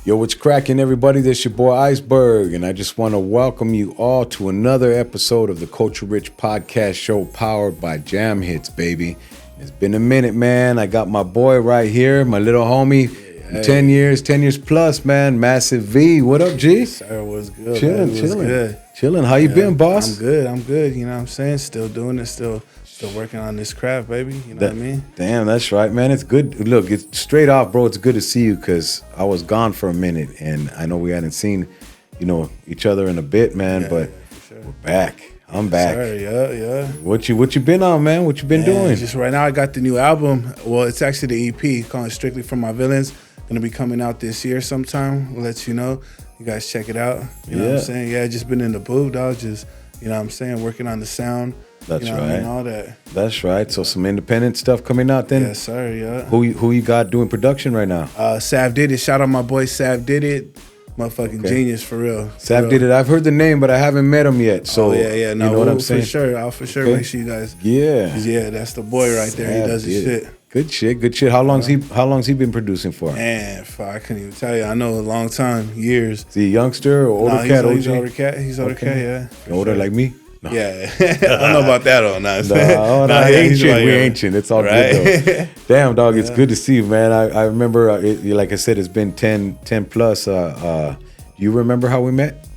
Yo, what's cracking, everybody? This your boy Iceberg, and I just want to welcome you all to another episode of the Culture Rich Podcast Show powered by Jamhits, baby. It's been a minute, man. I got my boy right here, my little homie. Hey. 10 years plus, man. Massive V. What up, G? Sir, what's good? Chilling. Chilling. How you been, boss? I'm good. You know what I'm saying? Still doing it. Still working on this craft, baby. You know what I mean? Damn, that's right, man. It's good. Look, it's straight off, bro. It's good to see you because I was gone for a minute, and I know we hadn't seen, each other in a bit, man. But sure. We're back. I'm back. Sir, yeah. What you been on, man? What you been doing? Just right now, I got the new album. Well, it's actually the EP, calling Strictly For My Villains. Gonna be coming out this year sometime. We'll let you know. You guys check it out. You know what I'm saying? Yeah, just been in the booth, dog. Just, you know what I'm saying, working on the sound. That's right. I mean, all that. That's right. So some independent stuff coming out then? Yes, sir, yeah. Who you got doing production right now? Sav Did It. Shout out my boy Sav Did It. Motherfucking genius, for real. Sav Did It. I've heard the name, but I haven't met him yet. So yeah. No, you know what I'm saying? For sure. I'll for sure make sure you guys. Yeah, that's the boy right there. He does his shit. Good shit. How long's he been producing for? Man, I couldn't even tell you. I know a long time, years. Is he a youngster or older cat? He's older cat. He's older cat, yeah. Older like me? No. Yeah. I don't know about that or not. We ancient. It's all good though. Damn, dog, it's good to see you, man. I remember, like I said, it's been 10 plus. You remember how we met?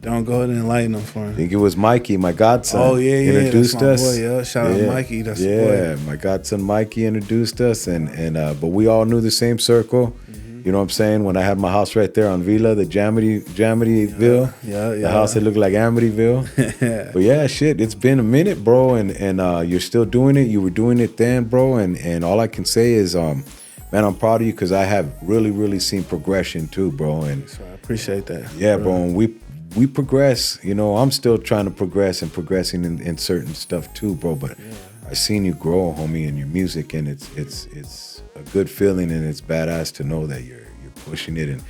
Don't go ahead and enlighten them for me. I think it was Mikey, my godson. Oh, yeah. Introduced that's my us. Boy, yeah. Shout out Mikey. That's the boy. Yeah, my godson Mikey introduced us, but we all knew the same circle. Mm-hmm. You know what I'm saying? When I had my house right there on Villa, the Jamityville. Yeah. The house that looked like Amityville. But yeah, shit, it's been a minute, bro, and you're still doing it. You were doing it then, bro, and all I can say is, man, I'm proud of you because I have really, really seen progression too, bro. And so I appreciate that. Yeah, bro, and we progress, I'm still trying to progress and progressing in certain stuff too, bro. But I seen you grow, homie, in your music, and it's a good feeling, and it's badass to know that you're pushing it and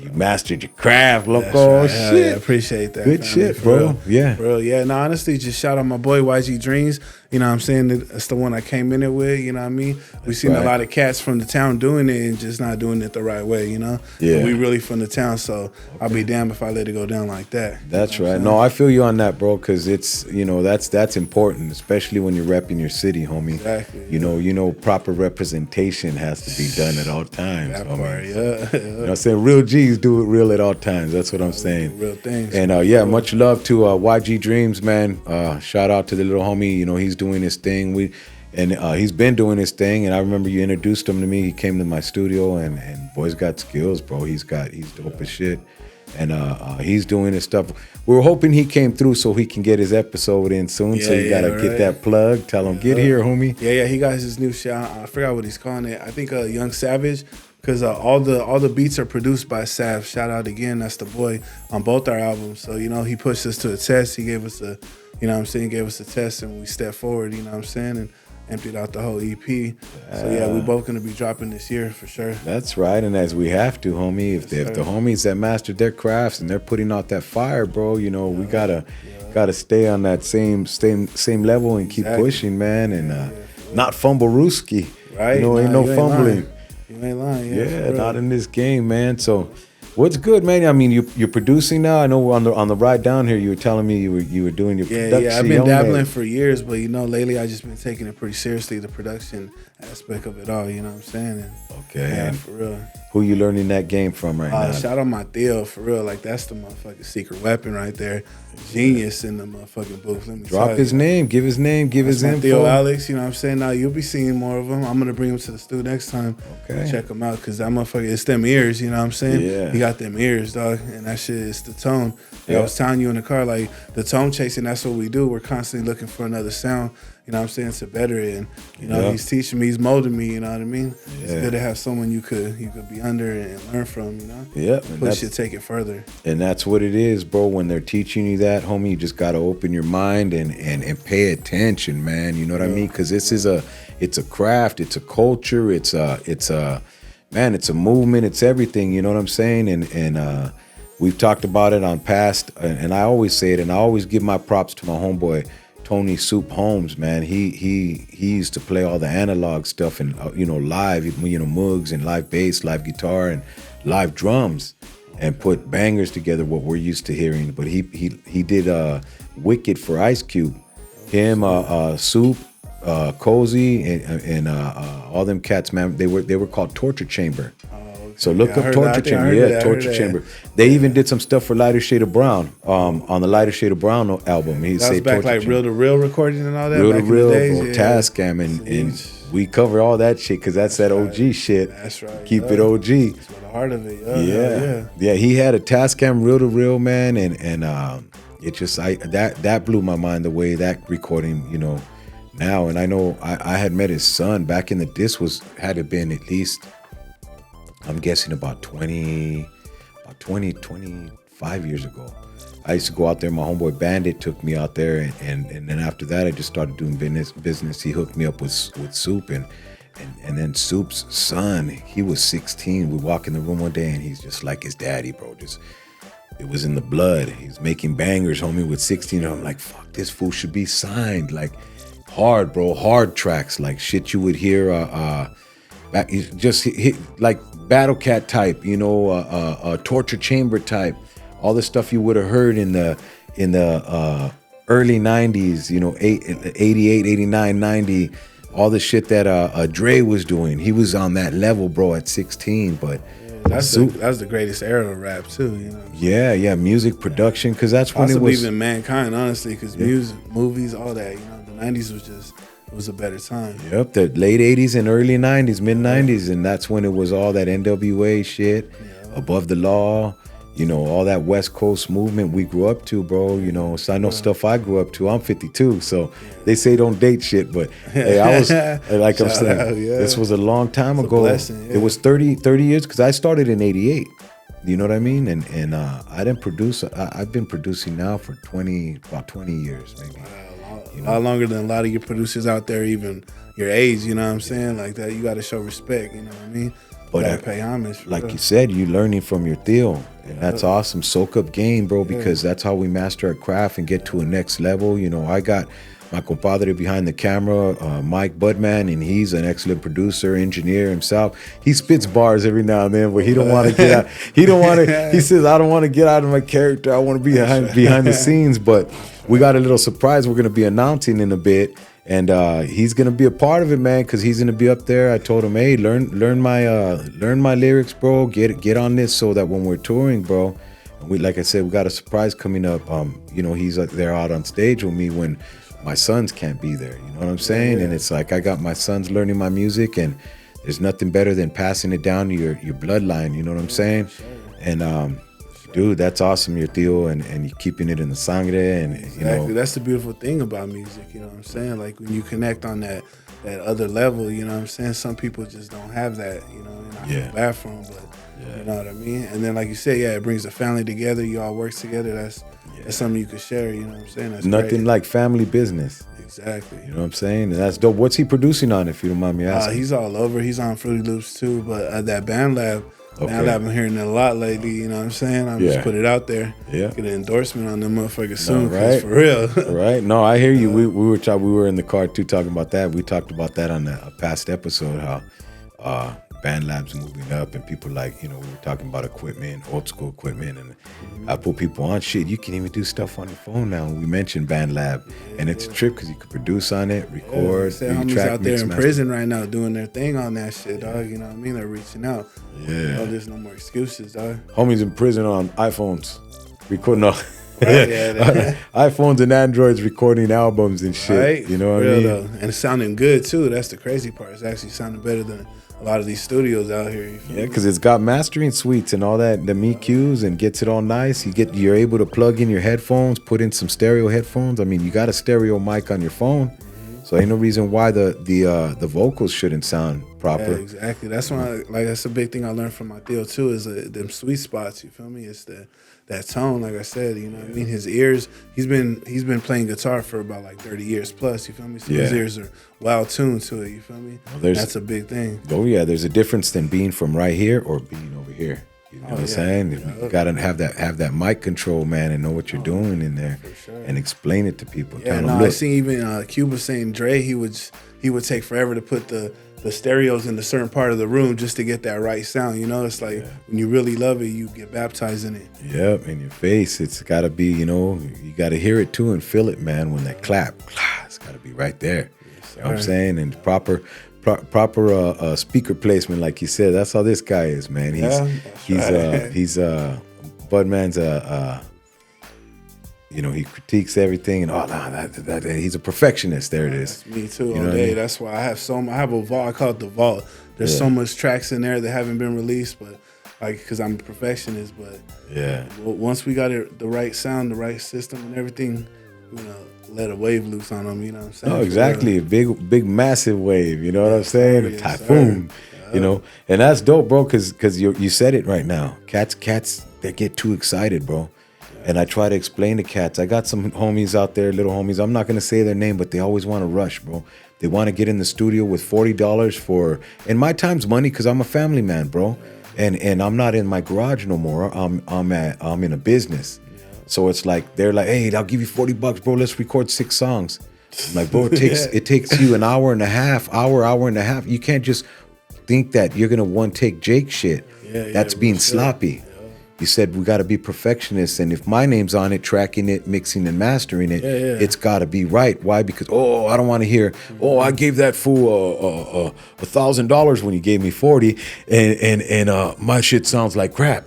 you mastered your craft, loco. Right. Shit, yeah, appreciate that. Good shit, bro. Bro, yeah. No, honestly, just shout out my boy YG Dreams. You know what I'm saying? That's the one I came in it with, you know what I mean? We've seen a lot of cats from the town doing it and just not doing it the right way, you know? Yeah. But we really from the town, so I'll be damned if I let it go down like that. That's right. No, I feel you on that, bro, because it's, that's important, especially when you're repping your city, homie. Exactly. You know, proper representation has to be done at all times. That homie. part, You know what I'm saying? Real G's do it real at all times. That's what I'm saying. Real things. And much love to YG Dreams, man. Shout out to the little homie. He's doing his thing. He's been doing his thing. And I remember you introduced him to me. He came to my studio, and boy's got skills, bro. He's dope as shit. And he's doing his stuff. We were hoping he came through so he can get his episode in soon. So you gotta get that plug. Tell him, get here, homie. Yeah. He got his new shit. I forgot what he's calling it. I think Young Savage. Because all the beats are produced by Sav. Shout out again, that's the boy on both our albums. So, he pushed us to a test. He gave us gave us a test, and we stepped forward, you know what I'm saying, and emptied out the whole EP. So, we both going to be dropping this year for sure. That's right, and as we have to, homie, if the homies that mastered their crafts and they're putting out that fire, bro, we gotta stay on that same level and keep pushing, man, and not fumble Ruski. Right. Ain't no fumbling. Lying. You ain't lying. Yeah, not in this game, man. So, what's good, man? I mean, you're producing now. I know on the ride down here, you were telling me you were doing your production. Yeah. I've been dabbling for years, but lately I just been taking it pretty seriously, the production aspect of it all. You know what I'm saying? Okay. For real. Who you learning that game from right now? Shout out my Theo, for real. Like, that's the motherfucking secret weapon right there. Genius in the motherfucking booth. Let me drop his name. Give his name. Give his info. Theo Alex, you know what I'm saying? Now, you'll be seeing more of him. I'm going to bring him to the studio next time. Okay. Check him out, because that motherfucker, it's them ears, you know what I'm saying? Yeah. He got them ears, dog. And that shit is the tone. Like I was telling you in the car, like, the tone chasing, that's what we do. We're constantly looking for another sound. You know what I'm saying, to better it. And, he's teaching me, he's molding me, you know what I mean? Yeah. It's good to have someone you could be under and learn from, Yeah. Push it, take it further. And that's what it is, bro. When they're teaching you that, homie, you just got to open your mind and pay attention, man. You know what I mean? Because it's a craft, it's a culture, it's a movement, it's everything, you know what I'm saying? And we've talked about it on past, and I always say it, and I always give my props to my homeboy, Tony Soup Holmes, man, he used to play all the analog stuff and live, Moogs and live bass, live guitar, and live drums, and put bangers together. What we're used to hearing, but he did Wicked for Ice Cube, him, Soup, Cozy, and all them cats, man. They were called Torture Chamber. So look up Torture Chamber. Yeah, Torture Chamber. They even did some stuff for Lighter Shade of Brown on the Lighter Shade of Brown album. He that was back like Reel to Reel recording and all that. Reel to Reel, Tascam, and we cover all that shit because that's that OG shit. That's right. Keep it OG. That's the heart of it. Yeah. He had a Tascam Reel to Reel, man, and it just that blew my mind the way that recording, now. And I know I had met his son back in this had to been at least, I'm guessing about 25 years ago. I used to go out there. My homeboy Bandit took me out there, and then after that, I just started doing business. He hooked me up with Soup, and then Soup's son, he was 16. We walk in the room one day, and he's just like his daddy, bro. It was in the blood. He's making bangers, homie, with 16. And I'm like, fuck, this fool should be signed. Like, hard, bro, hard tracks, like shit you would hear, back, just hit like Battle Cat type, Torture Chamber type, all the stuff you would have heard in the early 90s, 88, 89, 90, all the shit that Dre was doing. He was on that level, bro, at 16, but that's the greatest era of rap too, Yeah, music production, because that's when it was even mankind, honestly, because music, movies, all that, the 90s was a better time. Yep, the late 80s and early 90s, mid 90s, and that's when it was all that NWA shit, Above the Law, all that West Coast movement we grew up to, bro, so I know stuff I grew up to. I'm 52, so they say don't date shit, but hey, I was, like I'm saying, this was a long time ago. Blessing, It was 30 years, because I started in 88. You know what I mean? And I didn't produce, I've been producing now for about 20 years, maybe. A lot longer than a lot of your producers out there, even your age, you know what I'm saying? Like that, you got to show respect, you know what I mean? But you got to pay homage. Like you said, you learning from your Theo, and that's awesome. Soak up game, bro, because that's how we master our craft and get to a next level. I got my compadre behind the camera, Mike Budman, and he's an excellent producer, engineer himself. He spits bars every now and then, but he don't want to get out. He don't want to. He says, "I don't want to get out of my character. I want to be behind the scenes." But we got a little surprise we're going to be announcing in a bit, and he's going to be a part of it, man, because he's going to be up there. I told him, "Hey, learn my lyrics, bro. Get on this so that when we're touring, bro." And like I said, we got a surprise coming up. He's there out on stage with me when my sons can't be there, you know what I'm saying? And it's like I got my sons learning my music, and there's nothing better than passing it down to your bloodline, you know what I'm saying? And dude, that's awesome, your Theo, and you keeping it in the sangre, and exactly. That's the beautiful thing about music, you know what I'm saying? Like when you connect on that other level, you know what I'm saying? Some people just don't have that, and I feel bad for them, but you know what I mean? And then like you said, it brings the family together, you all work together, that's something you could share, you know what I'm saying? That's nothing great. like family business. Exactly. You know what I'm saying? And that's dope. What's he producing on, if you don't mind me asking? He's all over. He's on Fruity Loops too, but that BandLab, I'm hearing it a lot lately, you know what I'm saying? I'm just put it out there. Yeah. Get an endorsement on them motherfuckers soon, right? For real. Right. No, I hear you. We were in the car too talking about that. We talked about that on a past episode, how BandLab's moving up, and people we were talking about equipment, old school equipment, and I put people on shit. You can even do stuff on your phone now. We mentioned BandLab, and it's a trip because you can produce on it, record, homies out there in prison right now doing their thing on that shit, dog. You know what I mean? They're reaching out. There's no more excuses, dog. Homies in prison on iPhones, recording all. iPhones and Androids recording albums and shit. Right? You know what I mean? Though. And it's sounding good too. That's the crazy part. It's actually sounding better than a lot of these studios out here. Because it's got mastering suites and all that, the EQs, and gets it all nice. You're able to plug in your headphones, put in some stereo headphones. I mean, you got a stereo mic on your phone, so ain't no reason why the vocals shouldn't sound proper. Yeah, exactly. That's why that's a big thing I learned from my Theo too, is them sweet spots. You feel me? It's that tone, like I said, you know what I mean? His ears, he's been playing guitar for about 30 years plus, you feel me? So his ears are well tuned to it, you feel me? Well, that's a big thing. Oh yeah, there's a difference than being from right here or being over here. You know what I'm saying? You gotta have that mic control, man, and know what you're doing in there, and explain it to people. Yeah, no, I seen even Cuba saying Dre, he would take forever to put the stereos in a certain part of the room just to get that right sound. You know, it's like when you really love it, you get baptized in it. Yep, in your face. It's got to be, you know, you got to hear it too and feel it, man. When that clap, it's got to be right there. Yes, you know what I'm saying? And proper speaker placement, like you said. That's how this guy is, man. He's Budman's you know, he critiques everything, and that he's a perfectionist. There it is. That's me too, all day. That's why I have a vault. I call it the vault. There's so much tracks in there that haven't been released, but like, because I'm a perfectionist. But once we got the right sound, the right system, and everything, we're gonna let a wave loose on them. You know what I'm saying? Oh, exactly. A big, massive wave. You know what I'm saying? A typhoon. You know, and that's dope, bro. Because you said it right now. Cats, they get too excited, bro. And I try to explain to cats. I got some homies out there, little homies. I'm not going to say their name, but they always want to rush, bro. They want to get in the studio with $40 for, and my time's money because I'm a family man, bro. And I'm not in my garage no more. I'm in a business. So it's like, they're like, hey, I'll give you $40, bro. Let's record 6 songs. I'm like, bro, it takes you an hour and a half. You can't just think that you're going to take Jake shit. That's being sloppy. You said we got to be perfectionists, and if my name's on it, tracking it, mixing and mastering it, it's got to be right. Why? Because I don't want to hear, I gave that fool $1,000 when you gave me 40, and my shit sounds like crap,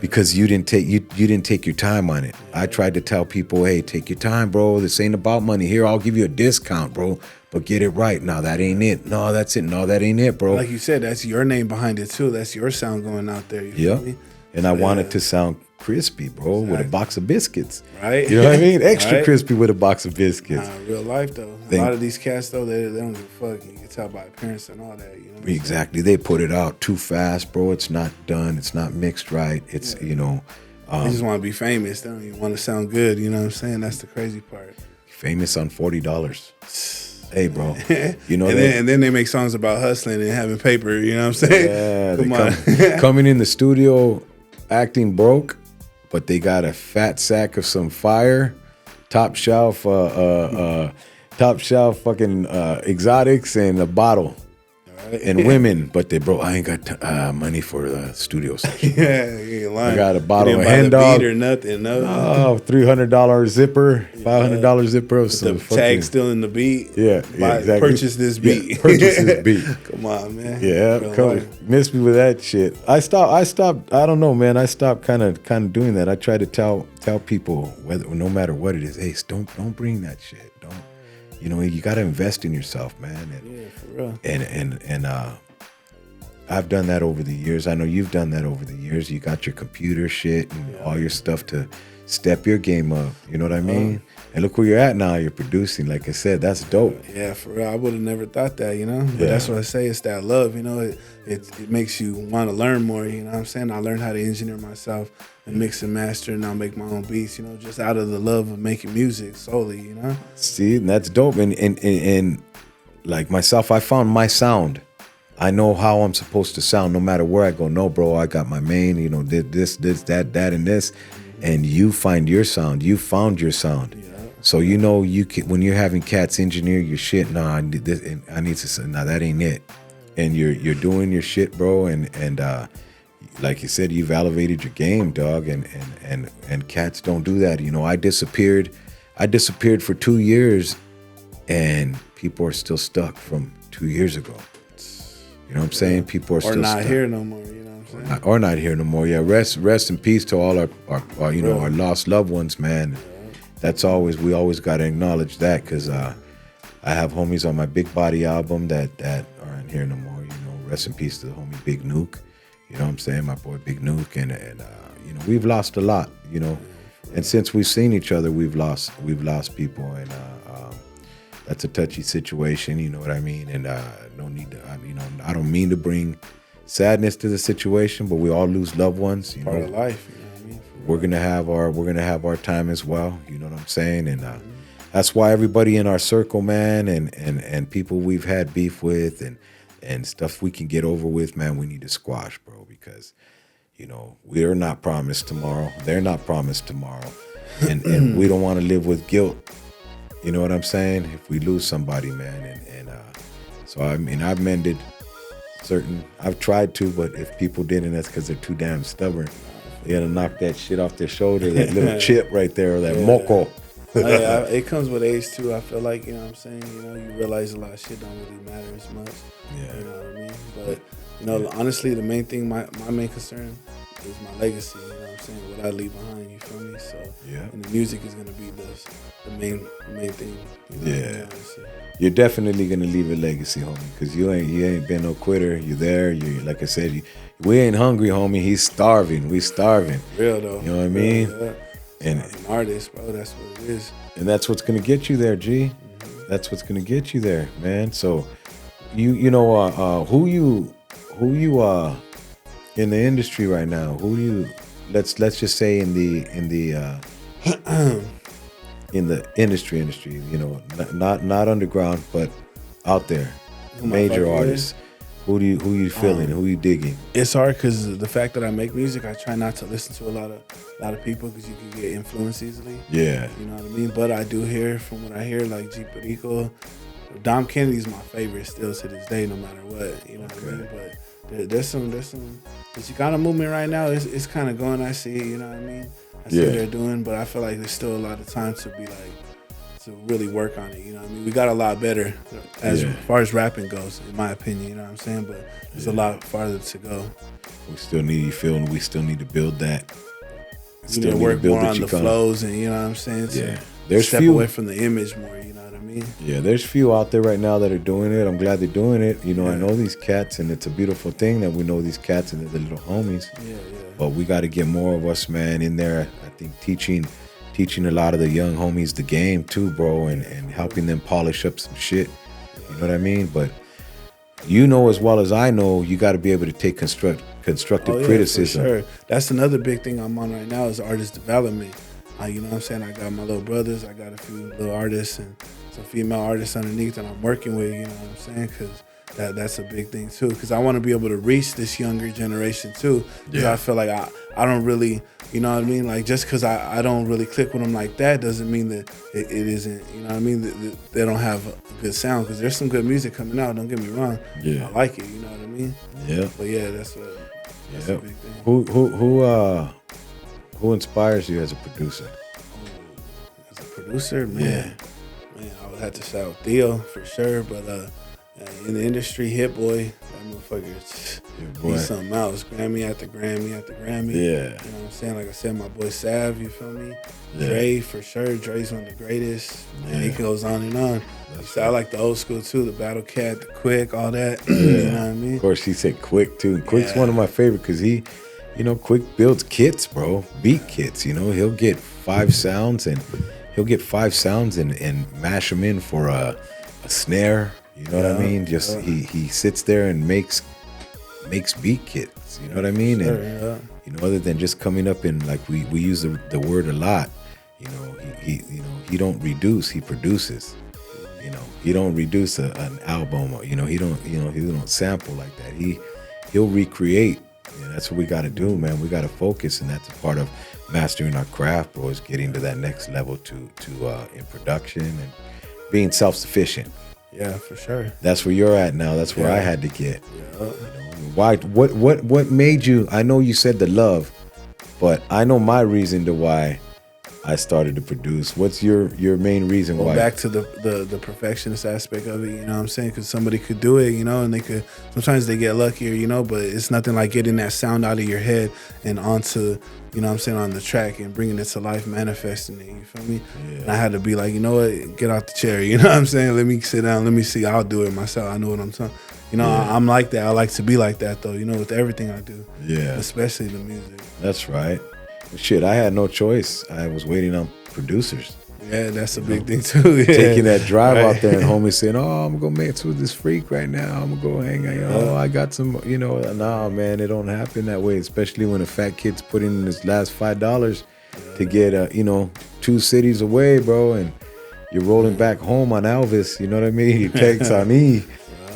because you didn't take your time on it. I tried to tell people, hey, take your time, bro. This ain't about money. Here, I'll give you a discount, bro. But get it right. No, that ain't it. No, that's it. No, that ain't it, bro. Like you said, that's your name behind it too. That's your sound going out there. You feel me? And I want it to sound crispy, bro, with a box of biscuits. Right. You know what I mean? Extra crispy with a box of biscuits. Real life, though. A lot of these cats, though, they don't give a fuck. You can tell by appearance and all that. You know exactly. They put it out too fast, bro. It's not done. It's not mixed right. It's, you know. They just want to be famous. They don't even want to sound good. You know what I'm saying? That's the crazy part. Famous on $40. Hey, bro. You know and then they make songs about hustling and having paper. You know what I'm saying? Yeah. Coming in the studio, acting broke, but they got a fat sack of some fire, top shelf fucking exotics, and a bottle, and women. But they broke. I ain't got money for the studio session. You ain't lying. I got a bottle of Hen Dog or nothing. No. $300 zipper, $500 zipper of some the tag still in the beat. Yeah, exactly. Purchase this beat. Yeah, purchase this beat. Come on, man. Yeah, miss me with that shit. I stopped. I don't know, man. I stopped kind of doing that. I try to tell people, no matter what it is, hey, don't bring that shit. Don't. You know, you got to invest in yourself, man. And, for real. And I've done that over the years. I know you've done that over the years. You got your computer shit and all your stuff to step your game up. You know what I mean? And look where you're at now. You're producing. Like I said, that's dope. Yeah, for real. I would have never thought that, you know? But that's what I say. It's that love, you know? It makes you want to learn more, you know what I'm saying? I learned how to engineer myself and mix and master, and I'll make my own beats, you know, just out of the love of making music solely, you know? See, and that's dope. And like myself, I found my sound. I know how I'm supposed to sound no matter where I go. No, bro, I got my main, you know, this, that, and this. And you find your sound. You found your sound. Yeah. So you know when you're having cats engineer your shit, I need this, and I need to say, that ain't it. And you're doing your shit, bro, and like you said, you've elevated your game, dog, and cats don't do that. You know, I disappeared for 2 years, and people are still stuck from 2 years ago. You know what I'm saying? People are still not stuck. Here no more. You know what I'm saying? Or not here no more. Yeah, rest in peace to all our you know, our lost loved ones, man. That's we always got to acknowledge that, because I have homies on my Big Body album that aren't here no more. You know, rest in peace to the homie Big Nuke. You know what I'm saying? My boy Big Nuke, and you know, we've lost a lot. You know, and since we've seen each other, we've lost people, and that's a touchy situation. You know what I mean? And no need to. You know, I don't mean to bring sadness to the situation, but we all lose loved ones. You Part know, of life. You know what I mean? We're gonna have our time as well. You know what I'm saying? And that's why everybody in our circle, man, and people we've had beef with, and stuff we can get over with, man, we need to squash, bro, because You know, we're not promised tomorrow. They're not promised tomorrow. And we don't want to live with guilt. You know what I'm saying? If we lose somebody, man. So, I mean, I've mended I've tried to, but if people didn't, that's because they're too damn stubborn. They gotta knock that shit off their shoulder, that little chip right there, that moco. It comes with age too. I feel like, you know what I'm saying, you know, you realize a lot of shit don't really matter as much. Yeah. You know what I mean? But, you know, honestly, the main thing, my main concern is my legacy, you know what I'm saying, what I leave behind, you feel me? So, and the music is gonna be the main thing. You know, You're definitely gonna leave a legacy, homie, because you ain't been no quitter. You're there. You, like I said, we ain't hungry, homie. He's starving. We starving. Real though. You know what I mean? Yeah. And as an artist, bro, that's what it is. And that's what's gonna get you there, G. That's what's gonna get you there, man. So, you know, who you in the industry right now? Who do you? Let's just say in the industry. You know, not underground, but out there, major artists. Who you feeling? Who you digging? It's hard because the fact that I make music, I try not to listen to a lot of people because you can get influenced easily. Yeah, you know what I mean. But I do hear, from what I hear, like G Perico, Dom Kennedy's my favorite still to this day, no matter what. You know what I mean. But there's some Chicano movement right now. It's kind of going. I see it. You know what I mean. I see what they're doing, but I feel like there's still a lot of time to be like, to really work on it, you know what I mean? We got a lot better as far as rapping goes, in my opinion, you know what I'm saying? But there's a lot farther to go. We still need, you feel, and we still need to build that. We need to work more on the flows, and you know what I'm saying? Yeah. There's step away from the image more, you know what I mean? Yeah, there's few out there right now that are doing it. I'm glad they're doing it. You know, I know these cats, and it's a beautiful thing that we know these cats and they're the little homies. Yeah. But we got to get more of us, man, in there. I think teaching a lot of the young homies the game too, bro, and helping them polish up some shit. You know what I mean? But you know as well as I know, you got to be able to take constructive criticism. For sure. That's another big thing I'm on right now is artist development. You know what I'm saying? I got my little brothers, I got a few little artists and some female artists underneath that I'm working with, you know what I'm saying? Because that's a big thing too. Because I want to be able to reach this younger generation too. Because I feel like I don't really, you know what I mean? Like, just because I don't really click with them like that doesn't mean that it isn't, you know what I mean? That they don't have a good sound, because there's some good music coming out, don't get me wrong. I like it, you know what I mean? Yeah. But yeah, that's a big thing. Who inspires you as a producer? As a producer, man, I would have to shout out Theo for sure, but in the industry, Hit Boy, that motherfucker, he's something else. Grammy after Grammy after Grammy. Yeah. You know what I'm saying? Like I said, my boy Sav, you feel me? Dre, for sure. Dre's one of the greatest. And he goes on and on. So I like the old school too, the Battle Cat, the Quick, all that. You know what I mean? Of course, he said Quick too. Quick's one of my favorite because he, you know, Quick builds kits, bro. Beat kits, you know. He'll get 5 sounds and mash them in for a snare. You know what I mean? Just he sits there and makes beat kits. You know what I mean? Sure, and you know, other than just coming up and like we use the word a lot. You know, he don't reduce, he produces. You know, he don't reduce an album. Or, you know, he don't sample like that. He'll recreate. And that's what we got to do, man. We got to focus, and that's a part of mastering our craft, bro. Is getting to that next level to in production and being self-sufficient. Yeah, for sure. That's where you're at now. That's where I had to get. Yeah. You know, why? What made you? I know you said the love, but I know my reason to why I started to produce. What's your main reason why? Back to the perfectionist aspect of it, you know what I'm saying? Because somebody could do it, you know, and sometimes they get luckier, you know, but it's nothing like getting that sound out of your head and onto, you know what I'm saying, on the track and bringing it to life, manifesting it, you feel me? Yeah. And I had to be like, you know what, get out the chair, you know what I'm saying? Let me sit down, let me see, I'll do it myself, I know what I'm talking. You know, I'm like that, I like to be like that though, you know, with everything I do. Yeah. Especially the music. That's right. Shit, I had no choice. I was waiting on producers. Yeah, that's a big thing too. Yeah. Taking that drive out there and homies saying, "Oh, I'm gonna mix with this freak right now. I'm gonna go hang out. Oh, I got some, you know." Nah, man, it don't happen that way. Especially when a fat kid's putting in his last $5 to get, you know, 2 cities away, bro, and you're rolling back home on Elvis. You know what I mean? He takes on E.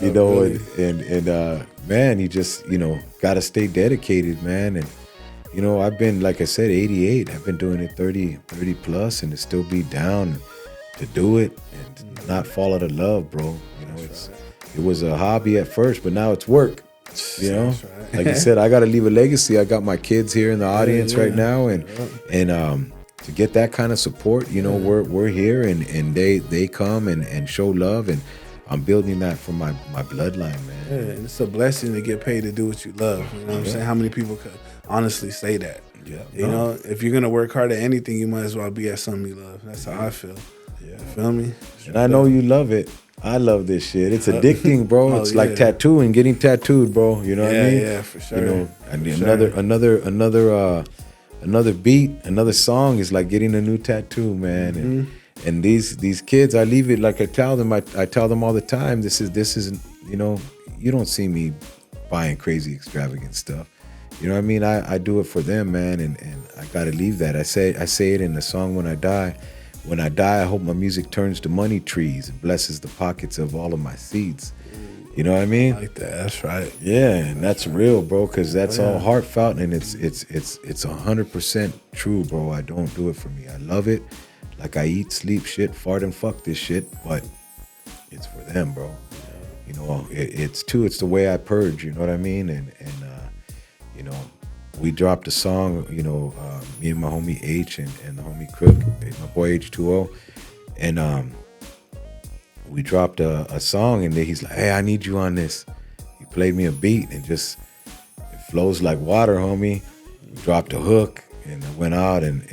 You know, really? and man, you just, you know, gotta stay dedicated, man, and you know, I've been, like I said, 88. I've been doing it 30 plus, and to still be down to do it and to not fall out of love, bro. You know, it was a hobby at first, but now it's work. You know, right. like you said, I got to leave a legacy. I got my kids here in the audience right now, and to get that kind of support, you know, we're here, and they come and show love, and I'm building that from my bloodline, man. Yeah, and it's a blessing to get paid to do what you love. You know what I'm saying? How many people could honestly say that? Yeah, you know, if you're gonna work hard at anything, you might as well be at something you love. That's how I feel. Yeah, you feel me? And I know you love it. I love this shit. It's addicting, bro. It's like tattooing, getting tattooed, bro. You know what I mean? Yeah, for sure. You know, I mean, another beat, another song is like getting a new tattoo, man. And these kids, I leave it like I tell them all the time. This is you know, you don't see me buying crazy extravagant stuff. You know what I mean? I do it for them, man, and I gotta leave that. I say it in the song When I Die. When I die, I hope my music turns to money trees and blesses the pockets of all of my seeds. You know what I mean? I like that. That's right. Yeah, and that's real, bro, because that's all heartfelt, and it's 100% true, bro. I don't do it for me. I love it. Like I eat, sleep, shit, fart, and fuck this shit, but it's for them, bro. You know, it's the way I purge. You know what I mean? And you know, we dropped a song. You know, me and my homie H and the homie Crook, my boy H2O, and we dropped a song, and then he's like, "Hey, I need you on this." He played me a beat, and it flows like water, homie. We dropped a hook, and I went out and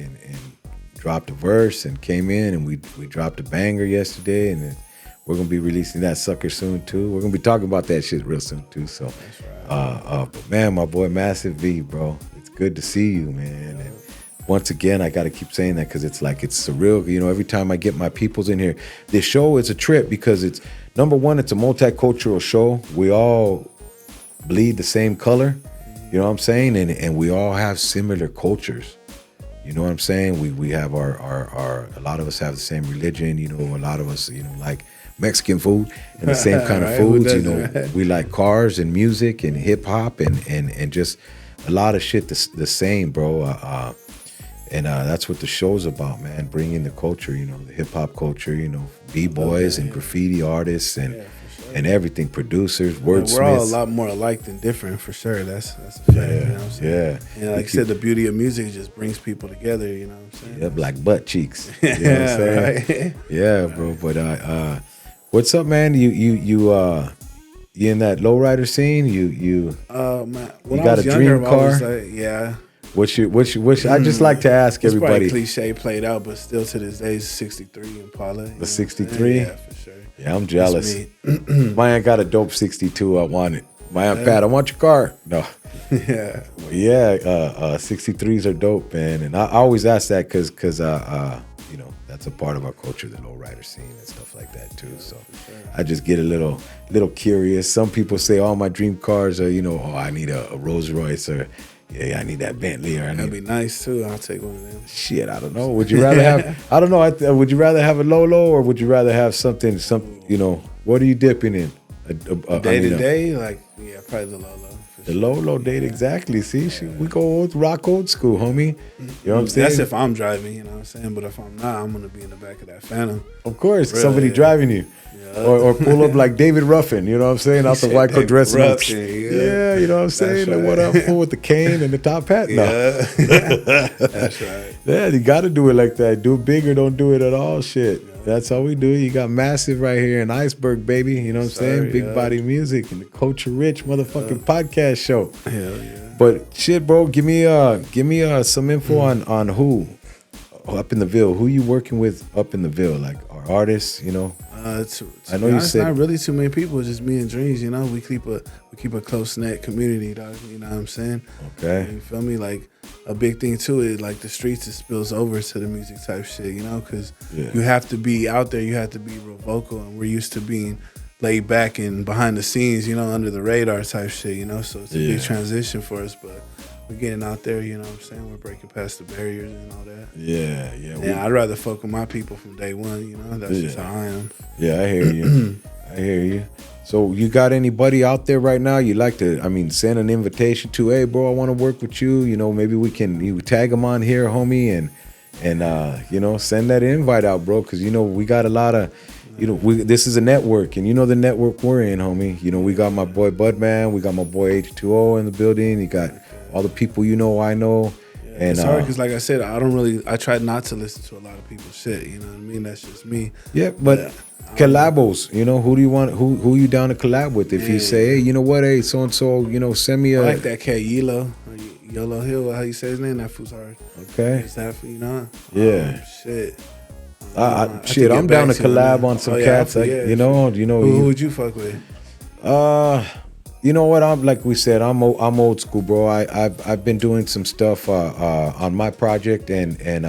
dropped a verse and came in, and we dropped a banger yesterday, and we're gonna be releasing that sucker soon too. We're gonna be talking about that shit real soon too. So, but man, my boy Massive V, bro, it's good to see you, man. And once again, I gotta keep saying that because it's like it's surreal. You know, every time I get my peoples in here, this show is a trip because it's number one, it's a multicultural show. We all bleed the same color. You know what I'm saying? And we all have similar cultures. You know what I'm saying? We have our a lot of us have the same religion, you know, a lot of us, you know, like Mexican food and the same kind of foods, you know. We like cars and music and hip hop and just a lot of shit the same, bro. And that's what the show's about, man, bringing the culture, you know, the hip hop culture, you know, B-boys and graffiti artists and everything, producers, wordsmiths. We're all a lot more alike than different, for sure. That's a fact. You know what I'm saying? And like I said, the beauty of music just brings people together. You know what I'm saying? Yeah, like butt cheeks. You know what I'm saying? Right? Yeah, bro. But what's up, man? You in that lowrider scene? Man, when you got a dream car? Which I just like to ask everybody. It's probably cliche played out, but still to this day, it's 63 Impala. The 63? Yeah, for sure. Yeah, I'm jealous. My aunt got a dope 62. I want it. My aunt Pat, I want your car. No. Yeah. 63s are dope, man. And I always ask that because you know, that's a part of our culture, the lowrider scene and stuff like that too. So I just get a little curious. Some people say, "Oh, my dream cars are, you know, oh, I need a Rolls Royce, or yeah, I need that Bentley, or that'd be nice too. I'll take one of them. Shit, I don't know. Would you rather have? I don't know. Would you rather have a Lolo, or would you rather have something? You know, what are you dipping in? Day to day, like probably the Lolo. The Lolo date, exactly. See, we go rock old school, homie. You know what I'm saying? That's if I'm driving, you know what I'm saying? But if I'm not, I'm going to be in the back of that Phantom. Of course, really, somebody driving you. Yeah. Or pull up like David Ruffin, you know what I'm saying? Out the white coat dressing up. Yeah, you know what I'm saying? Right. Like, what up, fool, with the cane and the top hat? No. Yeah. That's right. Yeah, you got to do it like that. Do it big or don't do it at all, shit. Yeah. That's how we do it. You got Massive right here in Iceberg, baby. You know what I'm saying? Big body music and the culture rich motherfucking podcast show. Hell yeah. But shit, bro, give me some info on who up in the Ville. Who you working with up in the Ville? Like our artists, you know? I know you said not really too many people, just me and Dreams, you know. We keep a close knit community, dog, you know what I'm saying? Okay. You feel me? Like a big thing too is like the streets, it spills over to the music type shit, you know, because you have to be out there, you have to be real vocal, and we're used to being laid back and behind the scenes, you know, under the radar type shit, you know. So it's a big transition for us, but we're getting out there, you know what I'm saying? We're breaking past the barriers and all that. Yeah. Yeah, I'd rather fuck with my people from day one, you know? That's just how I am. Yeah, I hear you. I hear you. So you got anybody out there right now you like to, I mean, send an invitation to, hey, bro, I want to work with you. You know, maybe we can you tag them on here, homie, and you know, send that invite out, bro, because, you know, we got a lot of, you know, this is a network, and you know the network we're in, homie. You know, we got my boy Budman, we got my boy H2O in the building. You got all the people you know, I know. And it's hard because, like I said, I try not to listen to a lot of people's shit. You know what I mean? That's just me. Yeah, but collabos, you know, who do you want? Who you down to collab with? If you say, hey, you know what, hey, so and so, you know, send me a. I like that cat Yolo, Yolo Hill. How you say his name? That fool's hard. Okay. Is that you know? Yeah. Shit. Shit, I'm down to collab on some cats. You know, who would you fuck with? You know what? I'm like we said, I'm old school, bro. I've been doing some stuff on my project, and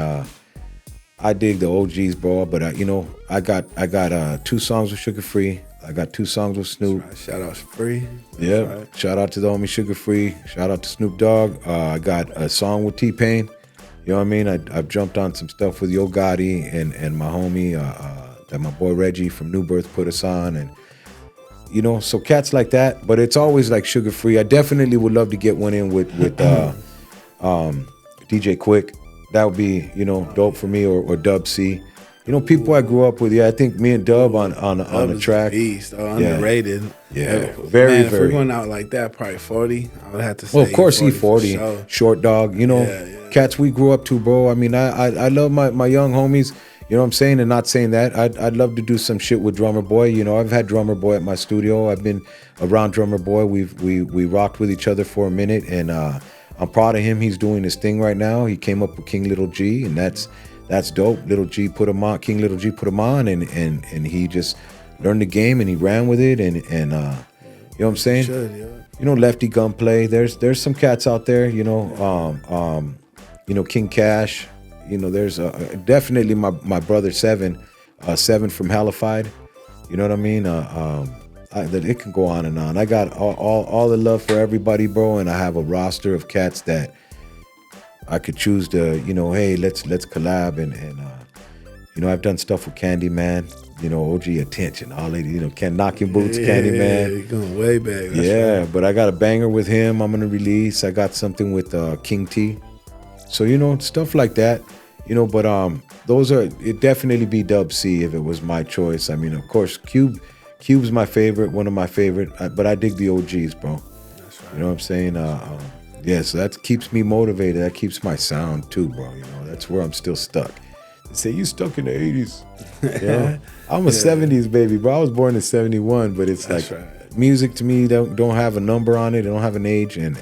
I dig the OGs, bro. But you know, I got 2 songs with Sugar Free. I got 2 songs with Snoop. Right. Shout out Free. Yeah. Right. Shout out to the homie Sugar Free. Shout out to Snoop Dogg. I got a song with T-Pain. You know what I mean? I've jumped on some stuff with Yo Gotti and my homie that my boy Reggie from New Birth put us on, and you know, so cats like that. But it's always like Sugar Free. I definitely would love to get one in with DJ Quick. That would be, you know, dope for me, or Dub C. You know, people I grew up with. Yeah, I think me and Dub on a track. Beast, underrated. Yeah, very. If we're going out like that, probably 40. I would have to say. Well, of course, E40, sure. Short Dog. You know, cats we grew up to, bro. I mean, I love my young homies. You know what I'm saying? And not saying that. I'd love to do some shit with Drummer Boy. You know, I've had Drummer Boy at my studio. I've been around Drummer Boy. We rocked with each other for a minute, and I'm proud of him. He's doing his thing right now. He came up with King Little G, and that's dope. Little G put him on. King Little G put him on, and he just learned the game, and he ran with it, and you know what I'm saying? Should, yeah. You know, Lefty Gunplay. There's some cats out there. You know, King Cash. You know, there's definitely my brother Seven from Halified. You know what I mean? It can go on and on. I got all the love for everybody, bro, and I have a roster of cats that I could choose to, you know, hey, let's collab, and you know, I've done stuff with Candyman. You know, OG Attention, all lady, you know, Knocking Boots, Candyman. You're going way back. That's right. But I got a banger with him. I'm gonna release. I got something with King T. So, you know, stuff like that, you know, but it'd definitely be Dub C if it was my choice. I mean, of course, Cube's my favorite, one of my favorite, but I dig the OGs, bro. That's right. You know what I'm saying? Yeah, so that keeps me motivated. That keeps my sound too, bro. You know, that's where I'm still stuck. They say, you stuck in the 80s. You know? I'm a 70s baby, bro. I was born in 71, but it's that's like right. Music to me don't have a number on it. It don't have an age, and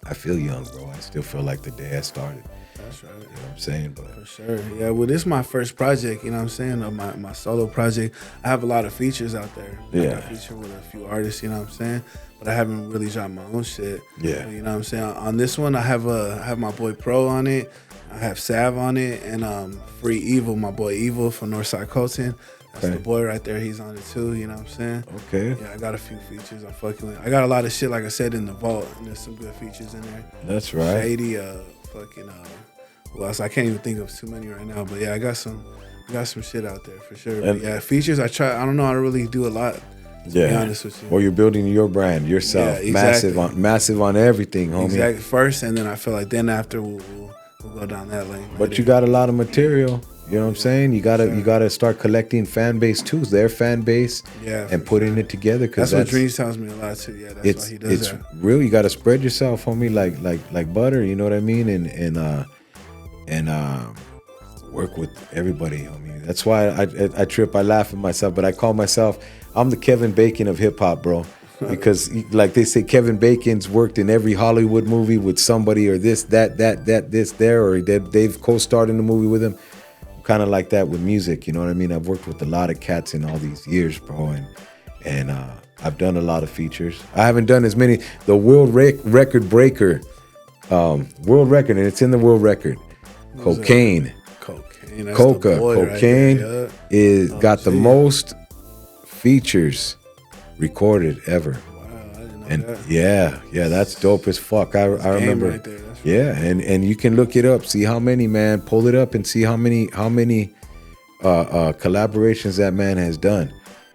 I feel young, bro. I still feel like the day I started. That's right. You know what I'm saying? But for sure. Yeah, well, this is my first project, you know what I'm saying? My solo project. I have a lot of features out there. Yeah. I feature with a few artists, you know what I'm saying? But I haven't really dropped my own shit. Yeah. You know what I'm saying? On this one, I have my boy Pro on it. I have Sav on it, and Free Evil, my boy Evil from Northside Colton. That's the boy right there. He's on it too. You know what I'm saying? Okay. Yeah, I got a few features I'm fucking with. I got a lot of shit, like I said, in the vault, and there's some good features in there. That's right. Shady, well, I can't even think of too many right now, but yeah, I got some shit out there for sure. But yeah, features. I don't know how to really do a lot. To be honest with you. Well, you're building your brand yourself. Yeah, exactly. Massive on everything, homie. Exactly. First, and then I feel like then after we'll go down that lane. But right, you got a lot of material. You know what I'm saying? You gotta start collecting fan base too, their fan base, and putting it together. Cause that's what Dreams tells me a lot too. Yeah, that's why he does that. It's real. You gotta spread yourself, homie, like butter. You know what I mean? And work with everybody, homie. That's why I trip. I laugh at myself, but I call myself I'm the Kevin Bacon of hip hop, bro. Because like they say, Kevin Bacon's worked in every Hollywood movie with somebody, or this, that, there, or they've co-starred in the movie with him. Kind of like that with music, you know what I mean? I've worked with a lot of cats in all these years, bro, and I've done a lot of features. I haven't done as many. The world record breaker, world record, and it's in the world record. Cocaine, Cocaine right is got the most features recorded ever. Wow, I didn't know and that. Yeah, that's dope as fuck. I remember. Right there. Yeah, and you can look it up, see how many, man. Pull it up and see how many collaborations that man has done.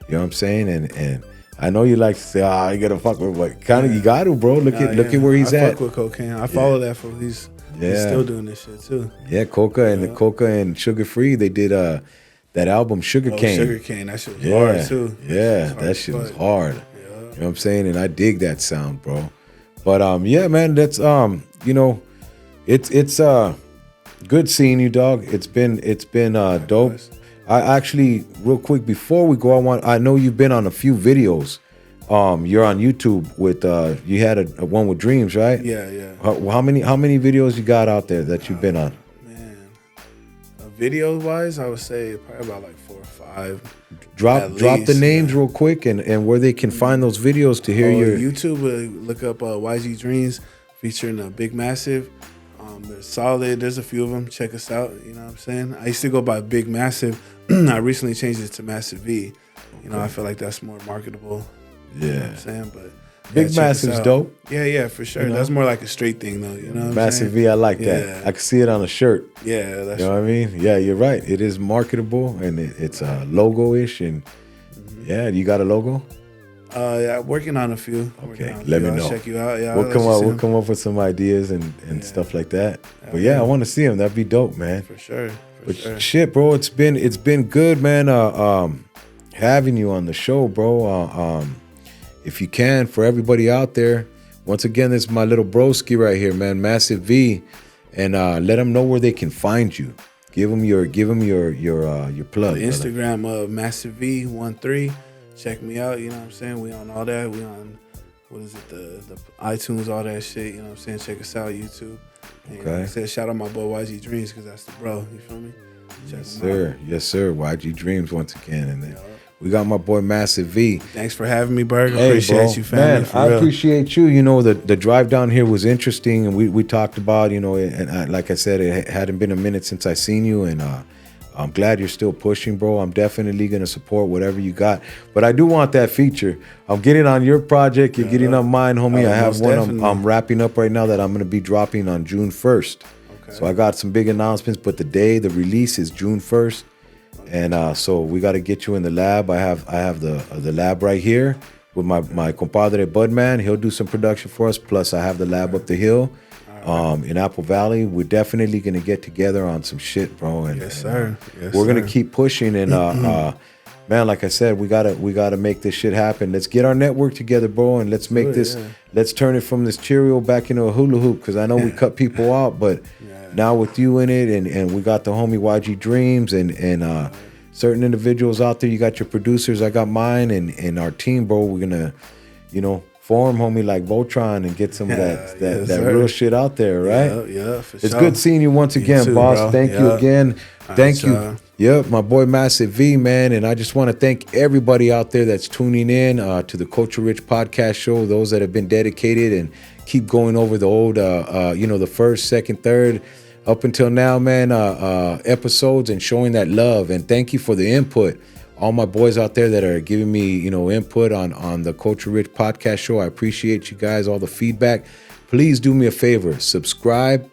You know what I'm saying? And I know you like to say, you gotta fuck with, but kind of you got to, bro. Look at where he's I at. fuck with cocaine. I follow that fool. He's still doing this shit too. Yeah, Coca and the Coca and Sugar Free. They did that album Sugar Cane. Sugar Cane. That shit was hard too. That shit was hard. Yeah. You know what I'm saying? And I dig that sound, bro. But yeah, man, that's you know, it's good seeing you, dog. It's been dope. I actually, real quick before we go, I know you've been on a few videos. You're on YouTube with you had a one with Dreams, right? Yeah. How many videos you got out there that you've been on? Man, video wise, I would say probably about like 4 or 5. Drop the names real quick and where they can find those videos to hear your YouTube. Look up YG Dreams featuring Big Massive. They're solid. There's a few of them. Check us out. You know what I'm saying? I used to go by Big Massive. I recently changed it to Massive V. You know, I feel like that's more marketable. Yeah. You know what I'm saying? But Big Massive's dope. Yeah, for sure. You know? That's more like a straight thing though. You know what Massive V, I like that. I can see it on a shirt. Yeah, that's you know what I mean? Yeah, you're right. It is marketable and it's logo-ish and yeah, you got a logo? Yeah, working on a few. Okay, let me know. I'll check you out. Yeah, we'll come up with some ideas and stuff like that. But yeah, I want to see them. That'd be dope, man. For sure. Shit, bro, it's been good, man. Having you on the show, bro. If you can, for everybody out there, once again, this is my little broski right here, man, Massive V, and let them know where they can find you. Give them your plug. The Instagram of Massive V13. Check me out, you know what I'm saying? We on all that. We on, what is it, the iTunes, all that shit, you know what I'm saying? Check us out, YouTube. And like I said, shout out my boy YG Dreams, because that's the bro, you feel me? Yes, sir. YG Dreams once again. And then we got my boy Massive V. Thanks for having me, Berg. I appreciate you, family. Man, I appreciate you. You know, the drive down here was interesting, and we talked about, you know, and like I said, it hadn't been a minute since I seen you, and I'm glad you're still pushing, bro. I'm definitely going to support whatever you got. But I do want that feature. I'm getting on your project. You're getting on mine, homie. I have one I'm wrapping up right now that I'm going to be dropping on June 1st. Okay. So I got some big announcements, but the release is June 1st. And so we got to get you in the lab. I have the lab right here with my compadre Budman. He'll do some production for us. Plus, I have the lab up the hill. In Apple Valley, we're definitely gonna get together on some shit, bro. And, yes, sir. We're gonna keep pushing, and man, like I said, we gotta make this shit happen. Let's get our network together, bro, and let's make this. Yeah. Let's turn it from this Cheerio back into a hula hoop, because I know we cut people out, but now with you in it, and we got the homie YG Dreams, and certain individuals out there. You got your producers, I got mine, and our team, bro. We're gonna, you know, form, homie, like Voltron, and get some of that real shit out there, right? Yeah, for It's good seeing you once again, too, boss. bro. Thank you again. Thank you. Yep, my boy Massive V, man. And I just want to thank everybody out there that's tuning in to the Culture Rich podcast show, those that have been dedicated and keep going over the old, you know, the first, second, third, up until now, man, episodes, and showing that love. And thank you for the input. All my boys out there that are giving me, you know, input on the Culture Rich podcast show. I appreciate you guys, all the feedback. Please do me a favor. Subscribe,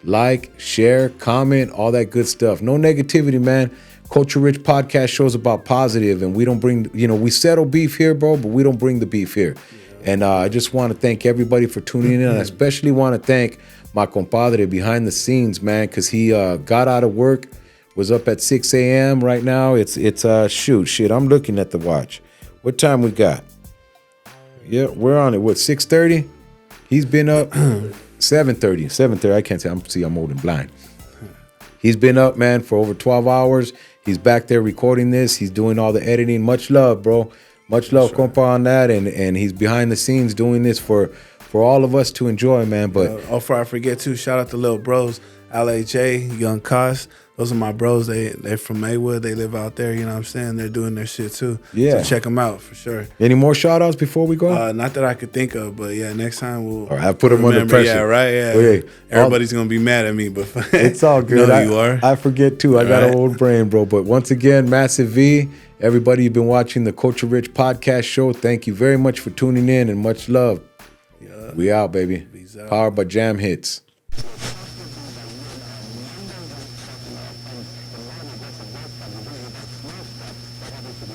like, share, comment, all that good stuff. No negativity, man. Culture Rich podcast show is about positive, and we don't bring, you know, we settle beef here, bro, but we don't bring the beef here. And I just want to thank everybody for tuning in. And I especially want to thank my compadre behind the scenes, man, because he got out of work. Was up at 6 a.m. right now. It's shit. I'm looking at the watch. What time we got? Yeah, we're on it. What, 6:30? He's been up 7:30. 7:30. I can't see. I'm old and blind. He's been up, man, for over 12 hours. He's back there recording this. He's doing all the editing. Much love, bro. Much love, compa, on that. And he's behind the scenes doing this for all of us to enjoy, man. But before I forget too, shout out to little bros, LHJ, Young Cos. Those are my bros. They're from Maywood. They live out there. You know what I'm saying? They're doing their shit too. Yeah. So check them out for sure. Any more shout outs before we go? Not that I could think of, but yeah, next time we'll. Or I put them under pressure. Yeah, right. Yeah. Okay. Everybody's gonna be mad at me, but it's all good. You are. I forget too. I got an old brain, bro. But once again, Massive V. Everybody, you've been watching the Culture Rich podcast show. Thank you very much for tuning in, and much love. Yeah. We out, baby. Powered by Jam Hits.